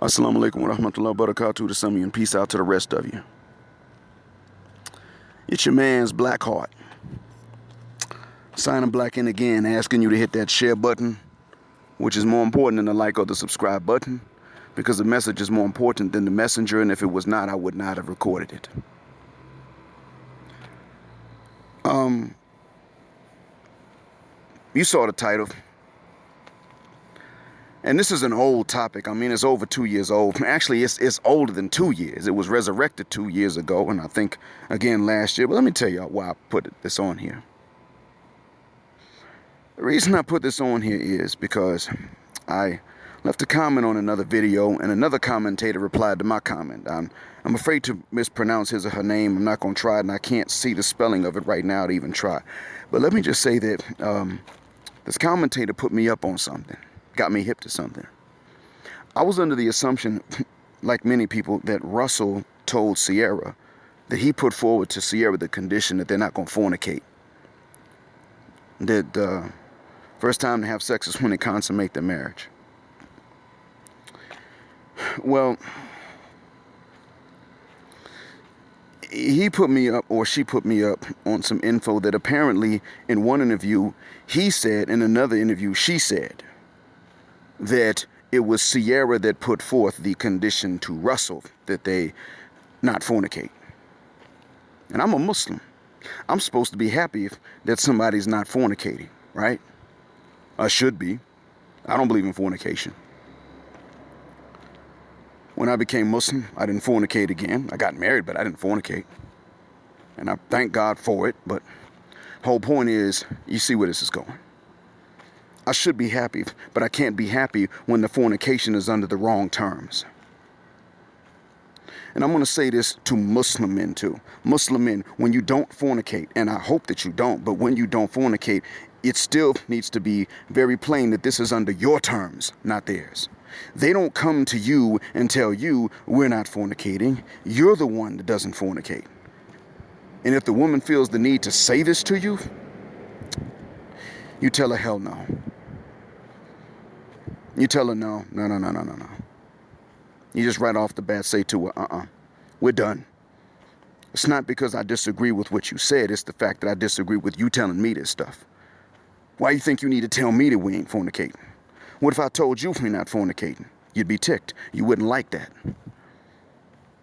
Assalamu alaikum wa rahmatullahi wa barakatuh to some of you, and peace out to the rest of you. It's your man's Black Heart. Signing black in again, asking you to hit that share button, which is more important than the like or the subscribe button, because the message is more important than the messenger, and if it was not, I would not have recorded it. You saw the title. And this is an old topic. I mean, it's over 2 years old. Actually, it's older than 2 years. It was resurrected 2 years ago, and I think, again, last year. But let me tell you why I put this on here. The reason I put this on here is because I left a comment on another video, and another commentator replied to my comment. I'm afraid to mispronounce his or her name. I'm not going to try it, and I can't see the spelling of it right now to even try. But let me just say that this commentator put me up on something. Got me hip to something. I was under the assumption, like many people, that Russell told Ciara that he put forward to Ciara the condition that they're not going to fornicate. That first time to have sex is when they consummate their marriage. Well, he put me up, or she put me up, on some info that apparently in one interview he said, in another interview she said, that it was Ciara that put forth the condition to Russell that they not fornicate. And I'm a Muslim. I'm supposed to be happy that somebody's not fornicating, right? I should be. I don't believe in fornication. When I became Muslim, I didn't fornicate again. I got married, but I didn't fornicate. And I thank God for it, but whole point is, you see where this is going. I should be happy, but I can't be happy when the fornication is under the wrong terms. And I'm going to say this to Muslim men too. Muslim men, when you don't fornicate, and I hope that you don't, but when you don't fornicate, it still needs to be very plain that this is under your terms, not theirs. They don't come to you and tell you, we're not fornicating. You're the one that doesn't fornicate. And if the woman feels the need to say this to you, you tell her, hell no. You tell her, no. You just right off the bat say to her, we're done. It's not because I disagree with what you said. It's the fact that I disagree with you telling me this stuff. Why you think you need to tell me that we ain't fornicating? What if I told you we're not fornicating? You'd be ticked. You wouldn't like that.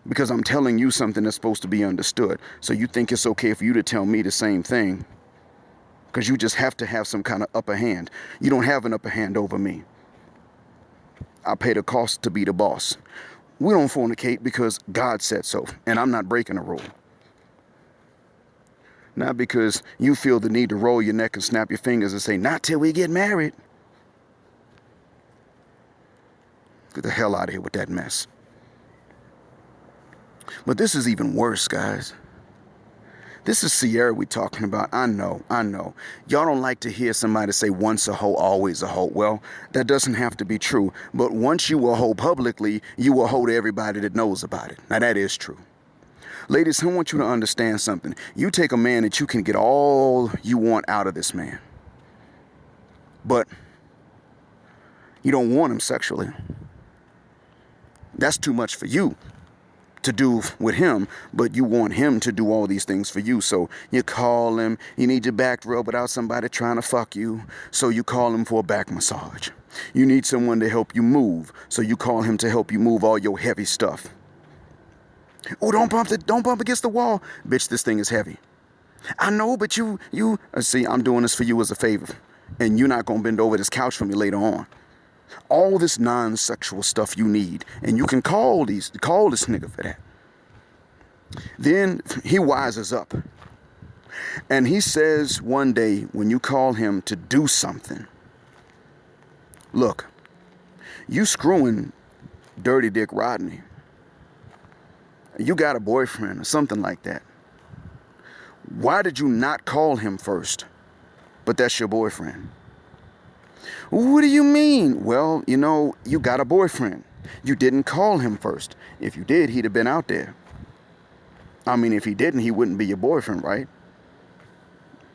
Because I'm telling you something that's supposed to be understood. So you think it's okay for you to tell me the same thing? Because you just have to have some kind of upper hand. You don't have an upper hand over me. I pay the cost to be the boss. We don't fornicate because God said so, and I'm not breaking a rule. Not because you feel the need to roll your neck and snap your fingers and say, not till we get married. Get the hell out of here with that mess. But this is even worse, guys. This is Ciara we talking about. I know. Y'all don't like to hear somebody say once a hoe, always a hoe. Well, that doesn't have to be true. But once you a hoe publicly, you a hoe to everybody that knows about it. Now, that is true. Ladies, I want you to understand something. You take a man that you can get all you want out of this man. But you don't want him sexually. That's too much for you to do with him, but you want him to do all these things for you. So you call him, you need your back rubbed without somebody trying to fuck you, so you call him for a back massage. You need someone to help you move, so you call him to help you move all your heavy stuff. Oh, don't bump against the wall. Bitch, this thing is heavy. I know, but you see, I'm doing this for you as a favor, and you're not gonna bend over this couch for me later on. All this non-sexual stuff you need, and you can call this nigga for that. Then he wises up, and he says one day when you call him to do something, look, you screwing Dirty Dick Rodney. You got a boyfriend or something like that. Why did you not call him first? But that's your boyfriend. What do you mean? Well, you got a boyfriend. You didn't call him first. If you did, he'd have been out there. I mean, if he didn't, he wouldn't be your boyfriend, right?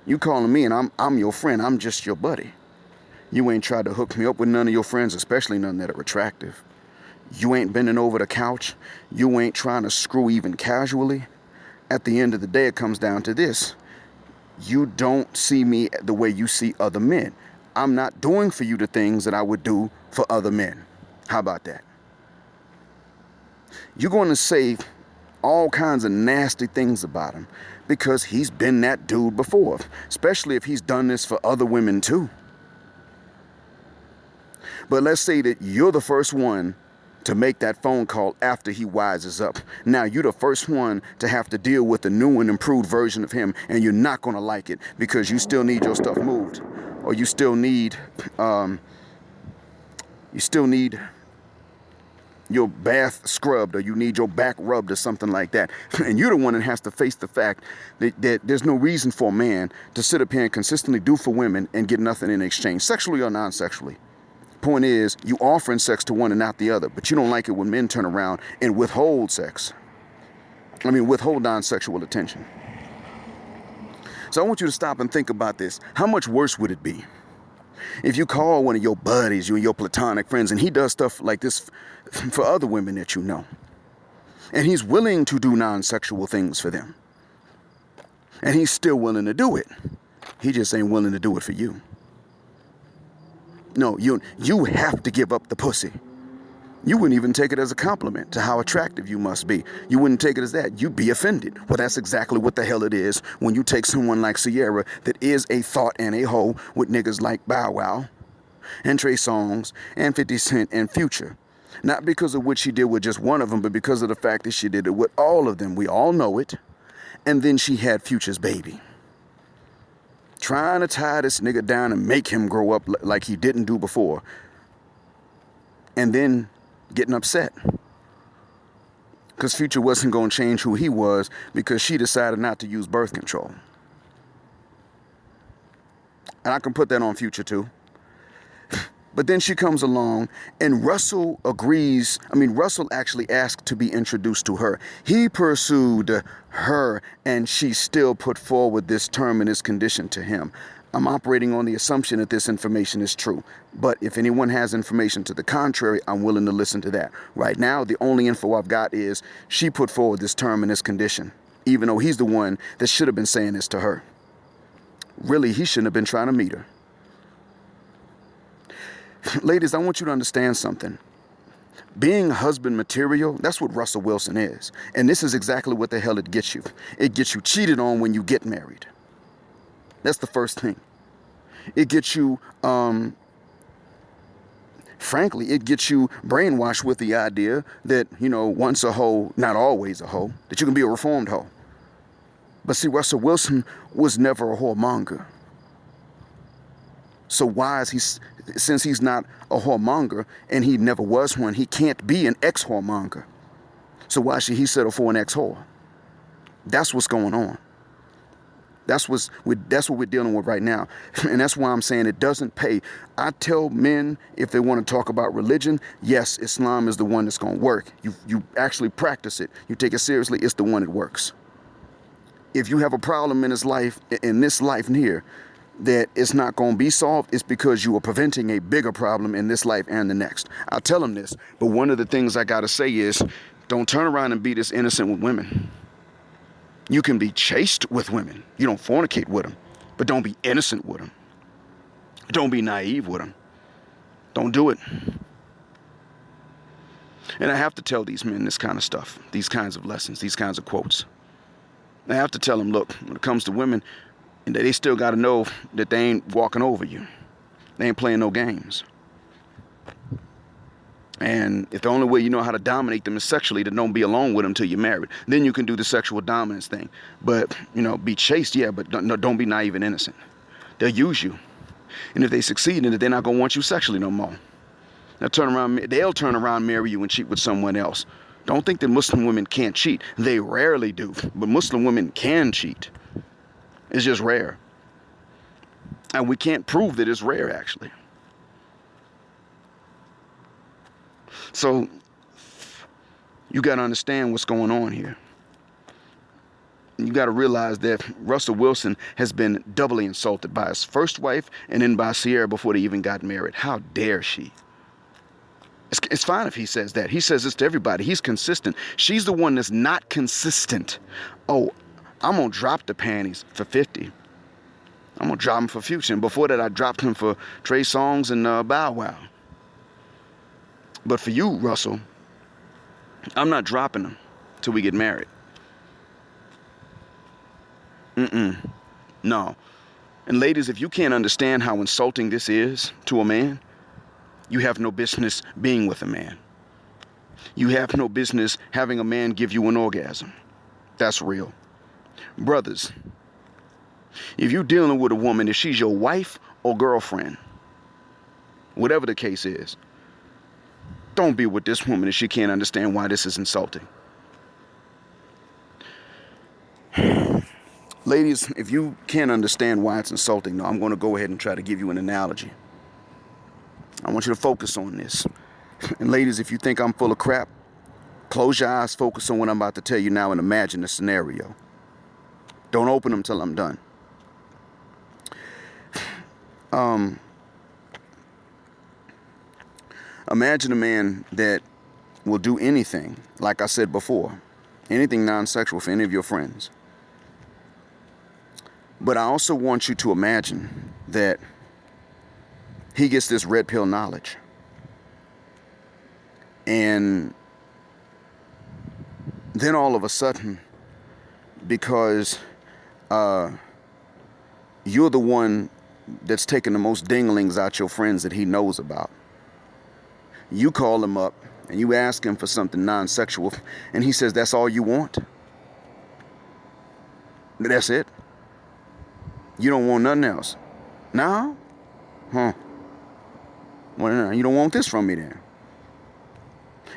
You calling me and I'm your friend. I'm just your buddy. You ain't tried to hook me up with none of your friends, especially none that are attractive. You ain't bending over the couch. You ain't trying to screw even casually. At the end of the day, it comes down to this. You don't see me the way you see other men. I'm not doing for you the things that I would do for other men. How about that? You're going to say all kinds of nasty things about him because he's been that dude before, especially if he's done this for other women too. But let's say that you're the first one to make that phone call after he wises up. Now you're the first one to have to deal with the new and improved version of him, and you're not going to like it because you still need your stuff moved, or you still need your bath scrubbed, or you need your back rubbed or something like that. And you're the one that has to face the fact that there's no reason for a man to sit up here and consistently do for women and get nothing in exchange, sexually or non-sexually. Point is, you offering sex to one and not the other, but you don't like it when men turn around and withhold non-sexual attention. So I want you to stop and think about this. How much worse would it be if you call one of your buddies, you and your platonic friends, and he does stuff like this for other women that you know, and he's willing to do non-sexual things for them, and he's still willing to do it. He just ain't willing to do it for you. No, you have to give up the pussy. You wouldn't even take it as a compliment to how attractive you must be. You wouldn't take it as that. You'd be offended. Well, that's exactly what the hell it is when you take someone like Ciara that is a thought and a hoe with niggas like Bow Wow and Trey Songz and 50 Cent and Future. Not because of what she did with just one of them, but because of the fact that she did it with all of them. We all know it. And then she had Future's baby. Trying to tie this nigga down and make him grow up like he didn't do before. And then getting upset. Because Future wasn't going to change who he was because she decided not to use birth control. And I can put that on Future too. But then she comes along and Russell agrees. Russell actually asked to be introduced to her. He pursued her and she still put forward this term and this condition to him. I'm operating on the assumption that this information is true. But if anyone has information to the contrary, I'm willing to listen to that. Right now, the only info I've got is she put forward this term and this condition, even though he's the one that should have been saying this to her. Really, he shouldn't have been trying to meet her. Ladies, I want you to understand something. Being husband material, that's what Russell Wilson is. And this is exactly what the hell it gets you. It gets you cheated on when you get married. That's the first thing. It gets you, frankly, it gets you brainwashed with the idea that, once a hoe, not always a hoe, that you can be a reformed hoe. But see, Russell Wilson was never a whoremonger. So why is he, since he's not a whoremonger and he never was one, he can't be an ex-whoremonger. So why should he settle for an ex-whore? That's what's going on. That's what we're dealing with right now. And that's why I'm saying it doesn't pay. I tell men, if they want to talk about religion, yes, Islam is the one that's going to work. You actually practice it. You take it seriously, it's the one that works. If you have a problem in this life here, that it's not going to be solved, it's because you are preventing a bigger problem in this life and the next. I'll tell them this, but one of the things I got to say is, don't turn around and be this innocent with women. You can be chaste with women. You don't fornicate with them, but don't be innocent with them. Don't be naive with them. Don't do it. And I have to tell these men this kind of stuff, these kinds of lessons, these kinds of quotes. I have to tell them, look, when it comes to women, they still got to know that they ain't walking over you. They ain't playing no games. And if the only way you know how to dominate them is sexually, then don't be alone with them till you're married. Then you can do the sexual dominance thing. But, be chaste, yeah, but don't be naive and innocent. They'll use you. And if they succeed in it, they're not going to want you sexually no more. They'll turn around, marry you and cheat with someone else. Don't think that Muslim women can't cheat. They rarely do. But Muslim women can cheat. It's just rare. And we can't prove that it's rare, actually. So, you got to understand what's going on here. You got to realize that Russell Wilson has been doubly insulted by his first wife and then by Ciara before they even got married. How dare she? It's fine if he says that. He says this to everybody. He's consistent. She's the one that's not consistent. Oh, I'm going to drop the panties for 50. I'm going to drop them for Future. And before that, I dropped him for Trey Songz and Bow Wow. But for you, Russell, I'm not dropping them till we get married. No. And ladies, if you can't understand how insulting this is to a man, you have no business being with a man. You have no business having a man give you an orgasm. That's real. Brothers, if you're dealing with a woman, if she's your wife or girlfriend, whatever the case is, don't be with this woman if she can't understand why this is insulting. Ladies, if you can't understand why it's insulting, no, I'm going to go ahead and try to give you an analogy. I want you to focus on this. And ladies, if you think I'm full of crap, close your eyes, focus on what I'm about to tell you now, and imagine the scenario. Don't open them till I'm done. Imagine a man that will do anything, like I said before, anything non-sexual for any of your friends. But I also want you to imagine that he gets this red pill knowledge. And then all of a sudden, because you're the one that's taking the most dinglings out your friends that he knows about, you call him up and you ask him for something non-sexual, and he says, that's all you want? That's it? You don't want nothing else? No? Huh. Well, no, you don't want this from me then.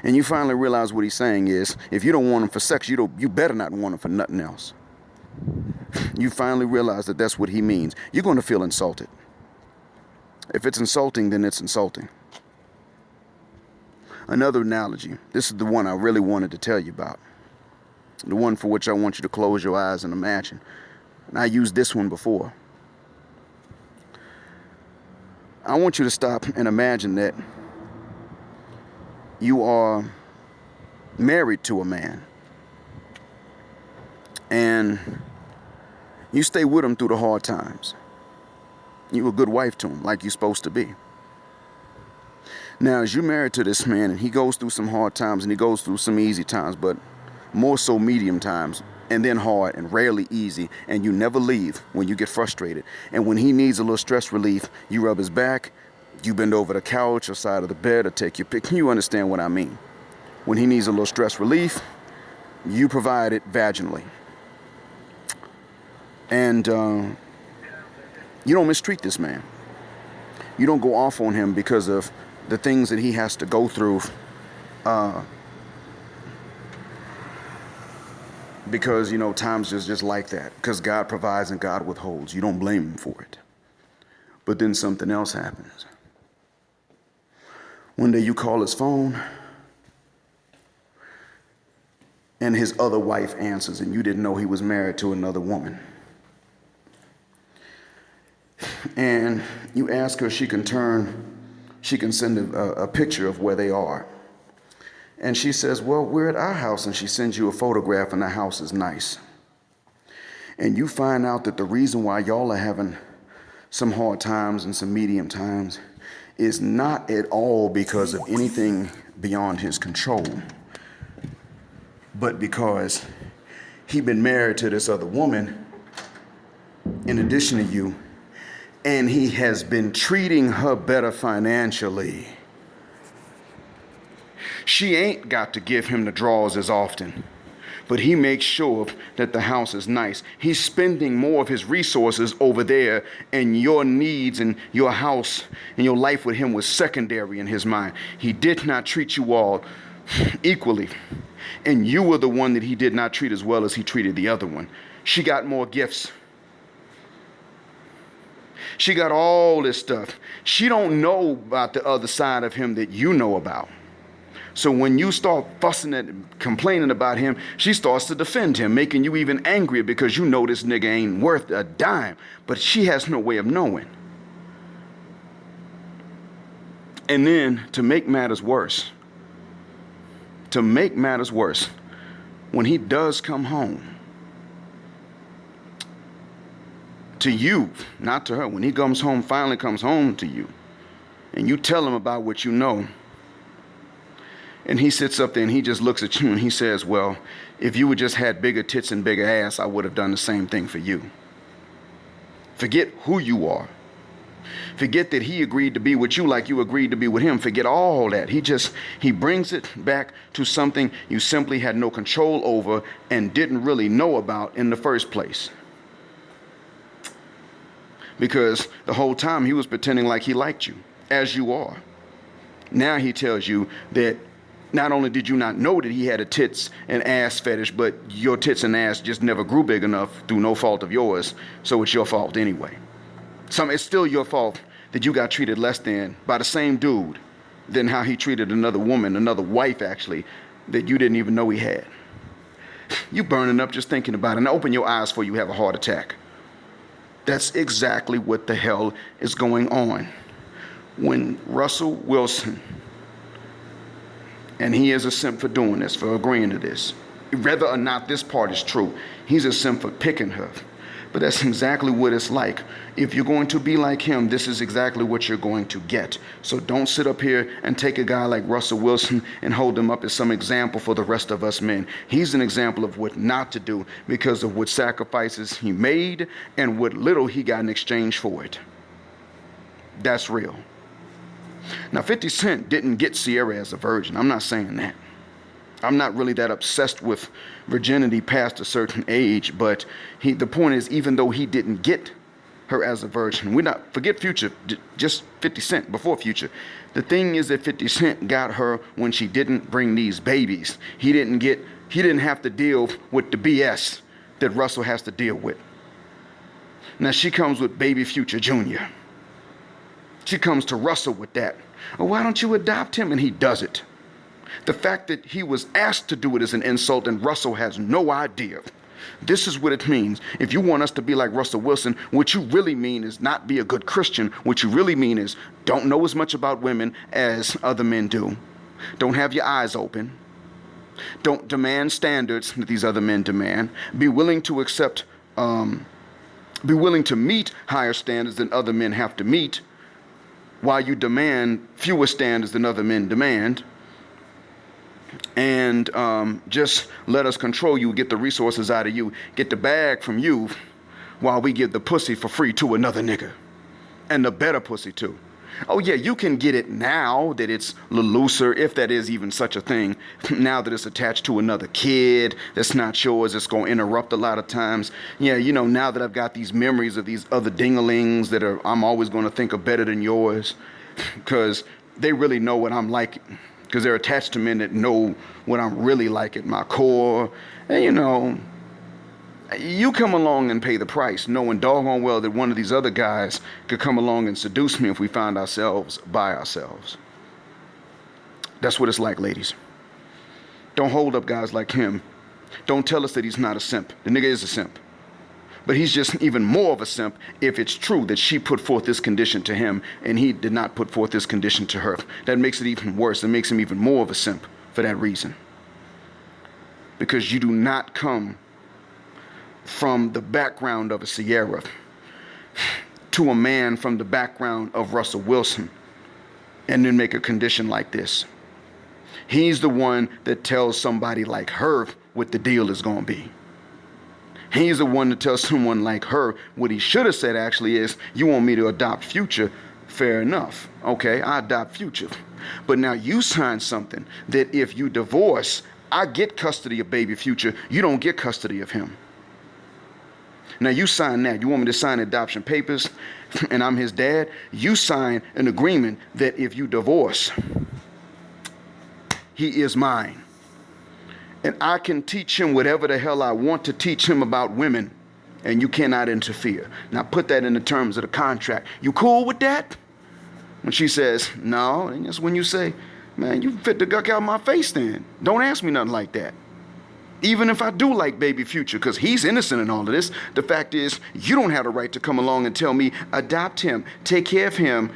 And you finally realize what he's saying is, if you don't want him for sex, you better not want him for nothing else. You finally realize that that's what he means. You're going to feel insulted. If it's insulting, then it's insulting. Another analogy. This is the one I really wanted to tell you about. The one for which I want you to close your eyes and imagine. And I used this one before. I want you to stop and imagine that you are married to a man. And you stay with him through the hard times. You're a good wife to him, like you're supposed to be. Now, as you're married to this man, and he goes through some hard times, and he goes through some easy times, but more so medium times, and then hard, and rarely easy, and you never leave when you get frustrated. And when he needs a little stress relief, you rub his back, you bend over the couch or side of the bed, or take your pick. You understand what I mean? When he needs a little stress relief, you provide it vaginally. And you don't mistreat this man. You don't go off on him because of the things that he has to go through, because, you know, times just like that. Because God provides and God withholds. You don't blame him for it. But then something else happens. One day you call his phone, and his other wife answers, and you didn't know he was married to another woman. And you ask her, she can send a picture of where they are. And she says, well, we're at our house, and she sends you a photograph, and the house is nice. And you find out that the reason why y'all are having some hard times and some medium times is not at all because of anything beyond his control, but because he'd been married to this other woman in addition to you, and he has been treating her better financially. She ain't got to give him the drawers as often, but he makes sure that the house is nice. He's spending more of his resources over there, and your needs and your house and your life with him was secondary in his mind. He did not treat you all equally, and you were the one that he did not treat as well as he treated the other one. She got more gifts. She got all this stuff. She don't know about the other side of him that you know about. So when you start fussing and complaining about him, she starts to defend him, making you even angrier because you know this nigga ain't worth a dime. But she has no way of knowing. And then to make matters worse, when he does come home, to you, not to her, when he comes home, finally comes home to you, and you tell him about what you know, and he sits up there and he just looks at you and he says, well, if you would just had bigger tits and bigger ass, I would have done the same thing for you. Forget who you are. Forget that he agreed to be with you like you agreed to be with him. Forget all that. He brings it back to something you simply had no control over and didn't really know about in the first place. Because the whole time he was pretending like he liked you, as you are. Now he tells you that not only did you not know that he had a tits and ass fetish, but your tits and ass just never grew big enough through no fault of yours, so it's your fault anyway. It's still your fault that you got treated less than by the same dude than how he treated another woman, another wife actually, that you didn't even know he had. You burning up just thinking about it, and open your eyes before you have a heart attack. That's exactly what the hell is going on. When Russell Wilson, and he is a simp for doing this, for agreeing to this, whether or not this part is true, he's a simp for picking her. But that's exactly what it's like. If you're going to be like him, this is exactly what you're going to get. So don't sit up here and take a guy like Russell Wilson and hold him up as some example for the rest of us men. He's an example of what not to do because of what sacrifices he made and what little he got in exchange for it. That's real. Now, 50 Cent didn't get Ciara as a virgin. I'm not saying that. I'm not really that obsessed with virginity past a certain age, but the point is, even though he didn't get her as a virgin, forget Future, just 50 Cent before Future. The thing is that 50 Cent got her when she didn't bring these babies. He didn't have to deal with the BS that Russell has to deal with. Now she comes with baby Future Jr. She comes to Russell with that. Oh, why don't you adopt him? And he does it. The fact that he was asked to do it is an insult, and Russell has no idea. This is what it means. If you want us to be like Russell Wilson, what you really mean is not be a good Christian. What you really mean is don't know as much about women as other men do. Don't have your eyes open. Don't demand standards that these other men demand. Be willing to meet higher standards than other men have to meet, while you demand fewer standards than other men demand. And just let us control you, get the resources out of you, get the bag from you, while we give the pussy for free to another nigga. And the better pussy too. Oh yeah, you can get it now that it's a little looser, if that is even such a thing. Now that it's attached to another kid that's not yours, it's going to interrupt a lot of times. Yeah, now that I've got these memories of these other dinglings that I'm always going to think are better than yours, because they really know what I'm like, because they're attached to men that know what I'm really like at my core. And you come along and pay the price, knowing doggone well that one of these other guys could come along and seduce me if we found ourselves by ourselves. That's what it's like, ladies. Don't hold up guys like him. Don't tell us that he's not a simp. The nigga is a simp. But he's just even more of a simp if it's true that she put forth this condition to him and he did not put forth this condition to her. That makes it even worse. It makes him even more of a simp for that reason. Because you do not come from the background of a Ciara to a man from the background of Russell Wilson and then make a condition like this. He's the one that tells somebody like her what the deal is going to be. He's the one that tells someone like her what he should have said actually is, you want me to adopt Future? Fair enough. Okay, I adopt Future. But now you sign something that if you divorce, I get custody of baby Future. You don't get custody of him. Now you sign that. You want me to sign adoption papers and I'm his dad? You sign an agreement that if you divorce, he is mine. And I can teach him whatever the hell I want to teach him about women, and you cannot interfere. Now put that in the terms of the contract. You cool with that? When she says, no, and that's when you say, man, you fit the guck out my face then. Don't ask me nothing like that. Even if I do like baby Future, because he's innocent in all of this, the fact is, you don't have the right to come along and tell me, adopt him, take care of him,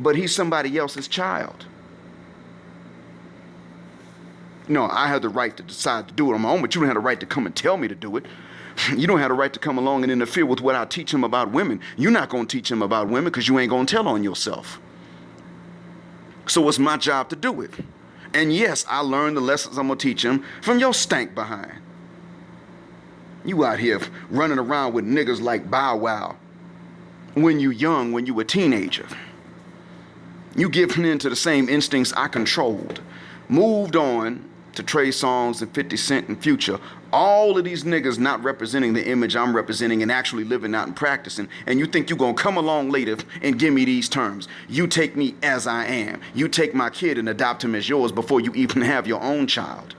but he's somebody else's child. No, I have the right to decide to do it on my own, but you don't have the right to come and tell me to do it. You don't have the right to come along and interfere with what I teach him about women. You're not going to teach him about women because you ain't going to tell on yourself. So it's my job to do it. And yes, I learned the lessons I'm going to teach him from your stank behind. You out here running around with niggas like Bow Wow when you young, when you a teenager. You giving in to the same instincts I controlled. Moved on to Trey Songz and 50 Cent and Future. All of these niggas not representing the image I'm representing and actually living out and practicing. And you think you're going to come along later and give me these terms. You take me as I am. You take my kid and adopt him as yours before you even have your own child.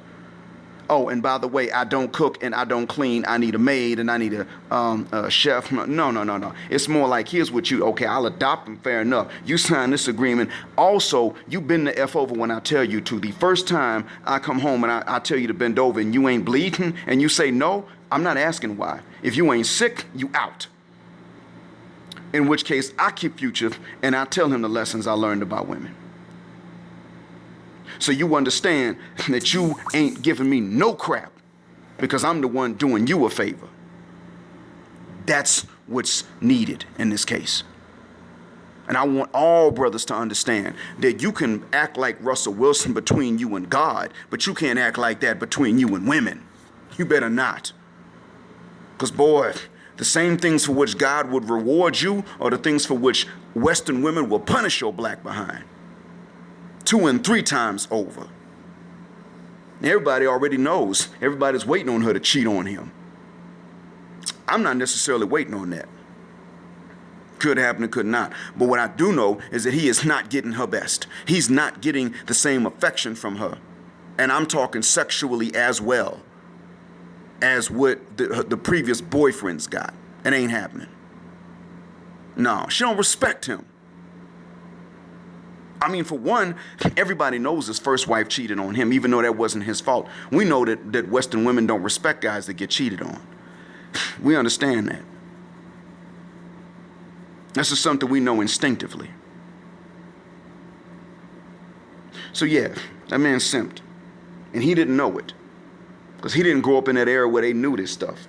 Oh, and by the way, I don't cook and I don't clean. I need a maid and I need a chef. No. It's more like, here's what you, okay, I'll adopt them, fair enough. You sign this agreement. Also, you bend the F over when I tell you to. The first time I come home and I tell you to bend over and you ain't bleeding and you say no, I'm not asking why. If you ain't sick, you out. In which case, I keep Future and I tell him the lessons I learned about women. So you understand that you ain't giving me no crap because I'm the one doing you a favor. That's what's needed in this case. And I want all brothers to understand that you can act like Russell Wilson between you and God, but you can't act like that between you and women. You better not. Because boy, the same things for which God would reward you are the things for which Western women will punish your black behind. 2 and 3 times over. Everybody already knows. Everybody's waiting on her to cheat on him. I'm not necessarily waiting on that. Could happen, it could not. But what I do know is that he is not getting her best. He's not getting the same affection from her. And I'm talking sexually as well as what the previous boyfriends got. It ain't happening. No, she don't respect him. I mean, for one, everybody knows his first wife cheated on him, even though that wasn't his fault. We know that Western women don't respect guys that get cheated on. We understand that. This is something we know instinctively. So yeah, that man simped. And he didn't know it. Because he didn't grow up in that era where they knew this stuff.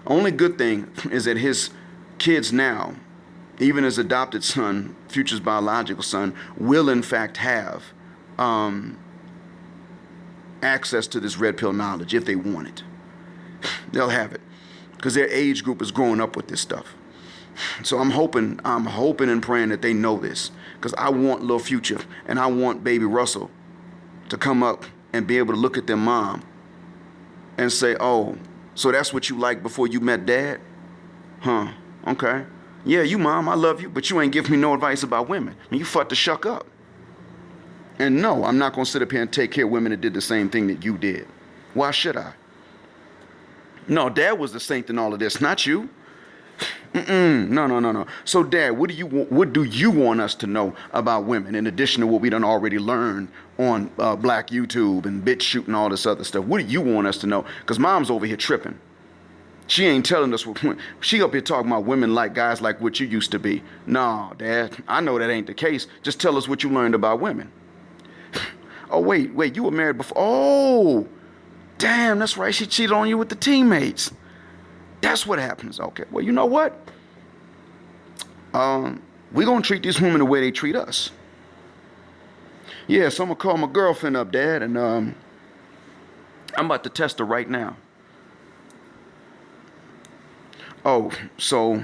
Only good thing is that his kids now, even his adopted son, Future's biological son, will in fact have access to this red pill knowledge if they want it. They'll have it because their age group is growing up with this stuff. So I'm hoping and praying that they know this, because I want little Future and I want baby Russell to come up and be able to look at their mom and say, oh, so that's what you liked before you met dad? Huh, okay. Yeah, you mom, I love you, but you ain't giving me no advice about women. I mean, you fucked the shuck up. And no, I'm not going to sit up here and take care of women that did the same thing that you did. Why should I? No, dad was the saint in all of this, not you. No. So dad, what do you want us to know about women in addition to what we done already learned on Black YouTube and bitch shoot and all this other stuff? What do you want us to know? Because mom's over here tripping. She ain't telling us what, she up here talking about women like guys like what you used to be. No, Dad, I know that ain't the case. Just tell us what you learned about women. Oh, wait, you were married before. Oh, damn, that's right. She cheated on you with the teammates. That's what happens. Okay, well, you know what? We're going to treat these women the way they treat us. Yeah, so I'm going to call my girlfriend up, Dad, and I'm about to test her right now. Oh, so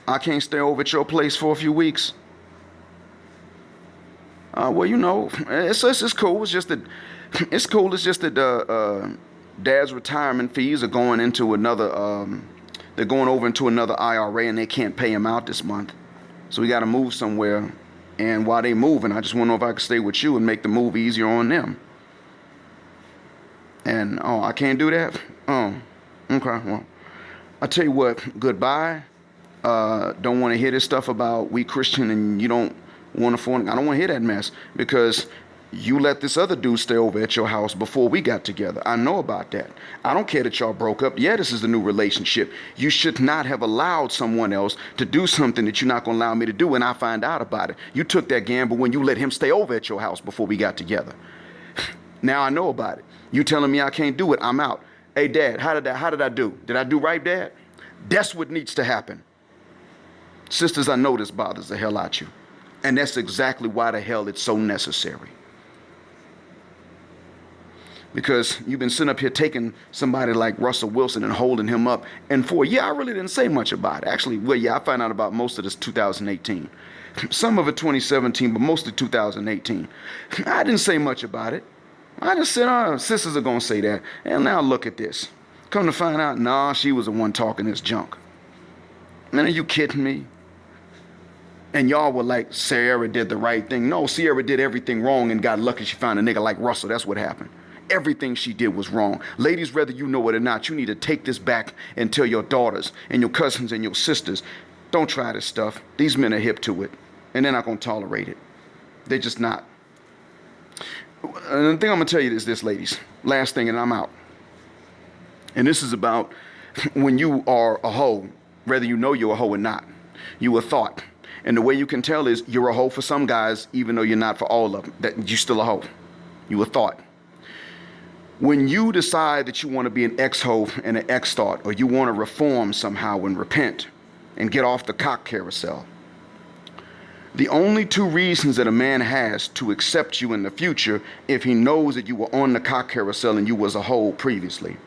I can't stay over at your place for a few weeks? Well, you know, it's cool. It's just that Dad's retirement fees are going into another. They're going over into another IRA, and they can't pay him out this month. So we got to move somewhere. And while they moving, I just want to know if I could stay with you and make the move easier on them. And I can't do that. Oh, okay. Well, I tell you what. Goodbye. Don't want to hear this stuff about we Christian and you don't want to fornicate. I don't want to hear that mess, because You let this other dude stay over at your house before we got together. I know about that. I don't care that y'all broke up. Yeah, this is the new relationship. You should not have allowed someone else to do something that you're not going to allow me to do, and I find out about it. You took that gamble when you let him stay over at your house before we got together. Now I know about it. You telling me I can't do it, I'm out. Hey, Dad, how did I do? Did I do right, Dad? That's what needs to happen. Sisters, I know this bothers the hell out you. And that's exactly why the hell it's so necessary. Because you've been sitting up here taking somebody like Russell Wilson and holding him up. And I really didn't say much about it. Actually, I found out about most of this 2018. Some of it 2017, but mostly 2018. I didn't say much about it. I just said, sisters are going to say that. And now look at this. Come to find out, nah, she was the one talking this junk. Man, are you kidding me? And y'all were like, Ciara did the right thing. No, Ciara did everything wrong and got lucky she found a nigga like Russell. That's what happened. Everything she did was wrong. Ladies, whether you know it or not, you need to take this back and tell your daughters and your cousins and your sisters, don't try this stuff. These men are hip to it, and they're not going to tolerate it. They're just not. And the thing I'm going to tell you is this, ladies. Last thing, and I'm out. And this is about when you are a hoe, whether you know you're a hoe or not. You a thought. And the way you can tell is you're a hoe for some guys, even though you're not for all of them. That you're still a hoe. You a thought. When you decide that you want to be an ex-hoe and an ex-thot, or you want to reform somehow and repent and get off the cock carousel, the only two reasons that a man has to accept you in the future, if he knows that you were on the cock carousel and you was a hoe previously,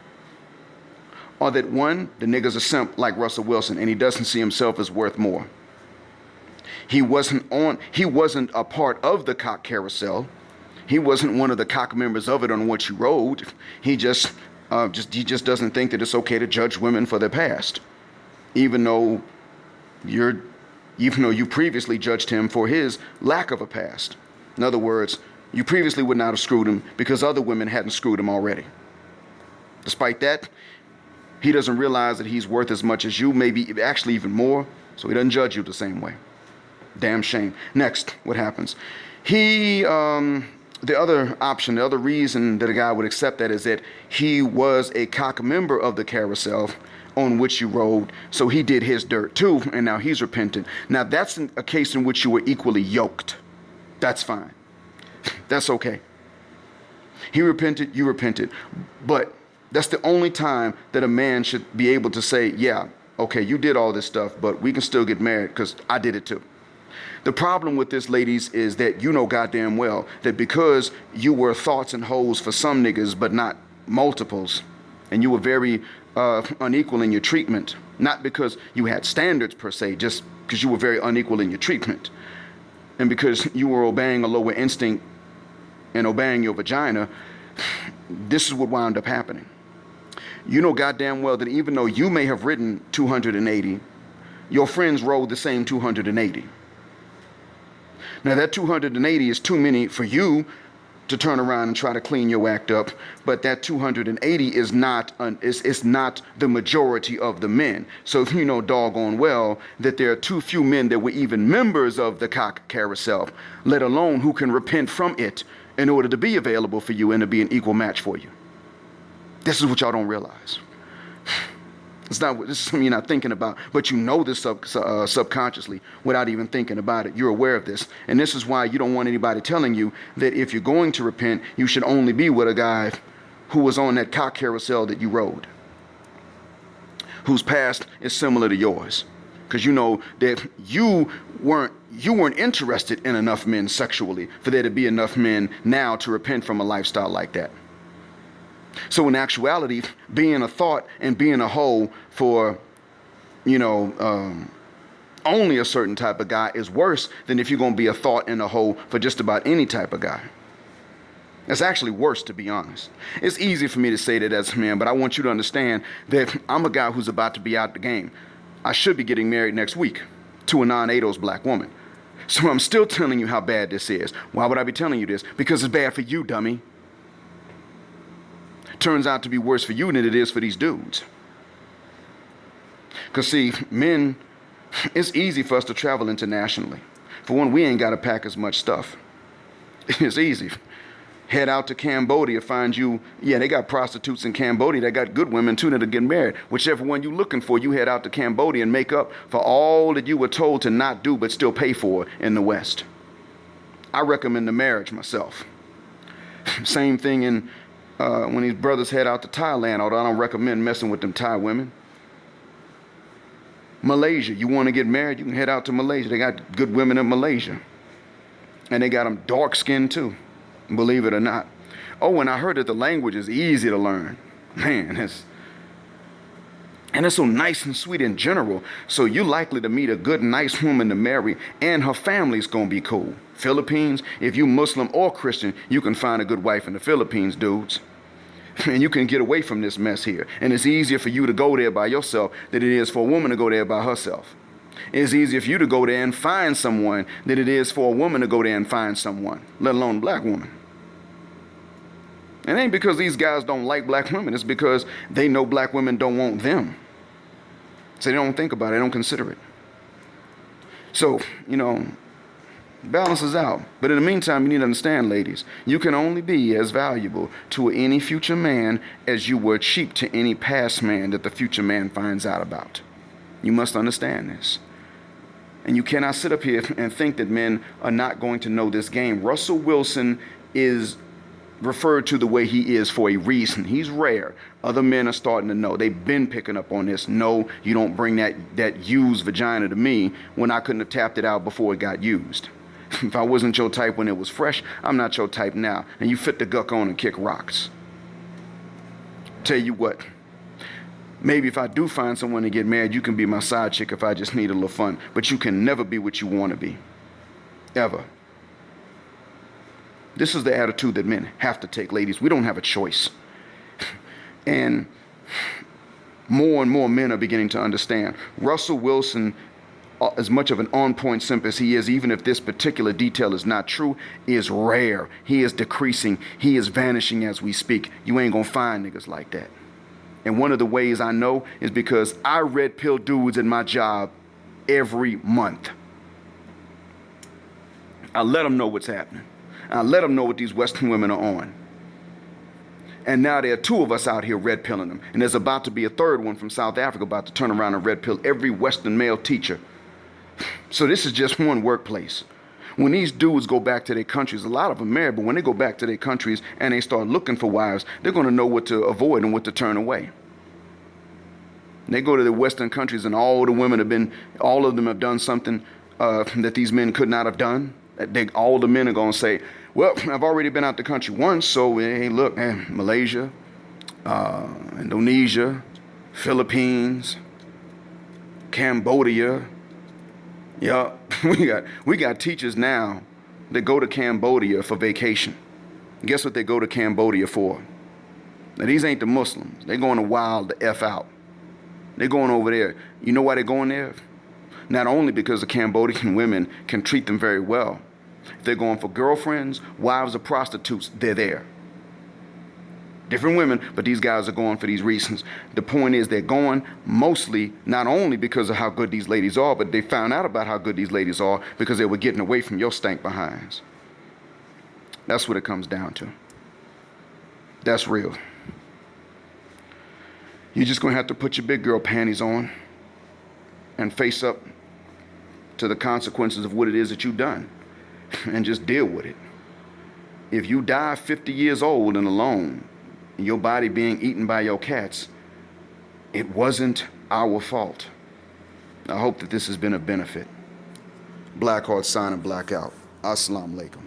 are that one, the nigga's a simp like Russell Wilson and he doesn't see himself as worth more. He wasn't a part of the cock carousel. He wasn't one of the cock members of it on which you rode. He just doesn't think that it's okay to judge women for their past, even though you previously judged him for his lack of a past. In other words, you previously would not have screwed him because other women hadn't screwed him already. Despite that, he doesn't realize that he's worth as much as you, maybe actually even more, so he doesn't judge you the same way. Damn shame. Next, what happens? The other option, the other reason that a guy would accept that is that he was a cock member of the carousel on which you rode, so he did his dirt too, and now he's repentant. Now that's a case in which you were equally yoked. That's fine. That's okay. He repented, you repented. But that's the only time that a man should be able to say, yeah, okay, you did all this stuff, but we can still get married because I did it too. The problem with this, ladies, is that you know goddamn well that because you were thoughts and hoes for some niggas, but not multiples, and you were very unequal in your treatment, not because you had standards per se, just because you were very unequal in your treatment, and because you were obeying a lower instinct and obeying your vagina, this is what wound up happening. You know goddamn well that even though you may have ridden 280, your friends rode the same 280. Now that 280 is too many for you to turn around and try to clean your act up, but that 280 is not the majority of the men. So if you know doggone well that there are too few men that were even members of the cock carousel, let alone who can repent from it in order to be available for you and to be an equal match for you. This is what y'all don't realize. This is something you're not thinking about, but you know this subconsciously without even thinking about it. You're aware of this. And this is why you don't want anybody telling you that if you're going to repent, you should only be with a guy who was on that cock carousel that you rode, whose past is similar to yours. Because you know that you weren't interested in enough men sexually for there to be enough men now to repent from a lifestyle like that. So in actuality, being a thought and being a hoe for, only a certain type of guy is worse than if you're going to be a thought and a hoe for just about any type of guy. It's actually worse, to be honest. It's easy for me to say that as a man, but I want you to understand that I'm a guy who's about to be out the game. I should be getting married next week to a non-ADOS black woman. So I'm still telling you how bad this is. Why would I be telling you this? Because it's bad for you, dummy. Turns out to be worse for you than it is for these dudes. Because see, men, it's easy for us to travel internationally. For one, we ain't got to pack as much stuff. It's easy. Head out to Cambodia, find you, yeah, they got prostitutes in Cambodia. They got good women too that'll get married. Whichever one you're looking for, you head out to Cambodia and make up for all that you were told to not do but still pay for in the West. I recommend the marriage myself. Same thing in when these brothers head out to Thailand, although I don't recommend messing with them Thai women. Malaysia, you want to get married, you can head out to Malaysia. They got good women in Malaysia. And they got them dark skinned too, believe it or not. Oh, and I heard that the language is easy to learn. Man, it's so nice and sweet in general. So you're likely to meet a good, nice woman to marry, and her family's gonna be cool. Philippines, if you Muslim or Christian, you can find a good wife in the Philippines, dudes. And you can get away from this mess here. And it's easier for you to go there by yourself than it is for a woman to go there by herself. It's easier for you to go there and find someone than it is for a woman to go there and find someone, let alone a black woman. It ain't because these guys don't like black women. It's because they know black women don't want them. So they don't think about it. They don't consider it. So, balances out. But in the meantime, you need to understand, ladies, you can only be as valuable to any future man as you were cheap to any past man that the future man finds out about. You must understand this. And you cannot sit up here and think that men are not going to know this game. Russell Wilson is referred to the way he is for a reason. He's rare. Other men are starting to know. They've been picking up on this. No, you don't bring that used vagina to me when I couldn't have tapped it out before it got used. If I wasn't your type when it was fresh, I'm not your type now. And you fit the guck on and kick rocks. Tell you what, maybe if I do find someone to get married, you can be my side chick if I just need a little fun. But you can never be what you want to be. Ever. This is the attitude that men have to take, ladies. We don't have a choice. And more and more men are beginning to understand. Russell Wilson, as much of an on-point simp as he is, even if this particular detail is not true, is rare. He is decreasing. He is vanishing as we speak. You ain't gonna find niggas like that. And one of the ways I know is because I red pill dudes in my job every month. I let them know what's happening. I let them know what these Western women are on. And now there are two of us out here red pilling them. And there's about to be a third one from South Africa about to turn around and red pill every Western male teacher. So this is just one workplace. When these dudes go back to their countries, a lot of them married, but when they go back to their countries and they start looking for wives, they're going to know what to avoid and what to turn away. They go to the Western countries and all of them have done something that these men could not have done. All the men are going to say, well, I've already been out the country once, so hey, look, Malaysia, Indonesia, Philippines, Cambodia. Yeah, we got teachers now that go to Cambodia for vacation. Guess what they go to Cambodia for? Now, these ain't the Muslims. They're going to wild the F out. They're going over there. You know why they're going there? Not only because the Cambodian women can treat them very well. If they're going for girlfriends, wives, or prostitutes, they're there. Different women, but these guys are going for these reasons. The point is they're going mostly not only because of how good these ladies are, but they found out about how good these ladies are because they were getting away from your stank behinds. That's what it comes down to. That's real. You're just going to have to put your big girl panties on and face up to the consequences of what it is that you've done and just deal with it. If you die 50 years old and alone, and your body being eaten by your cats, it wasn't our fault. I hope that this has been a benefit. Blackheart signing, blackout. Assalamu alaikum.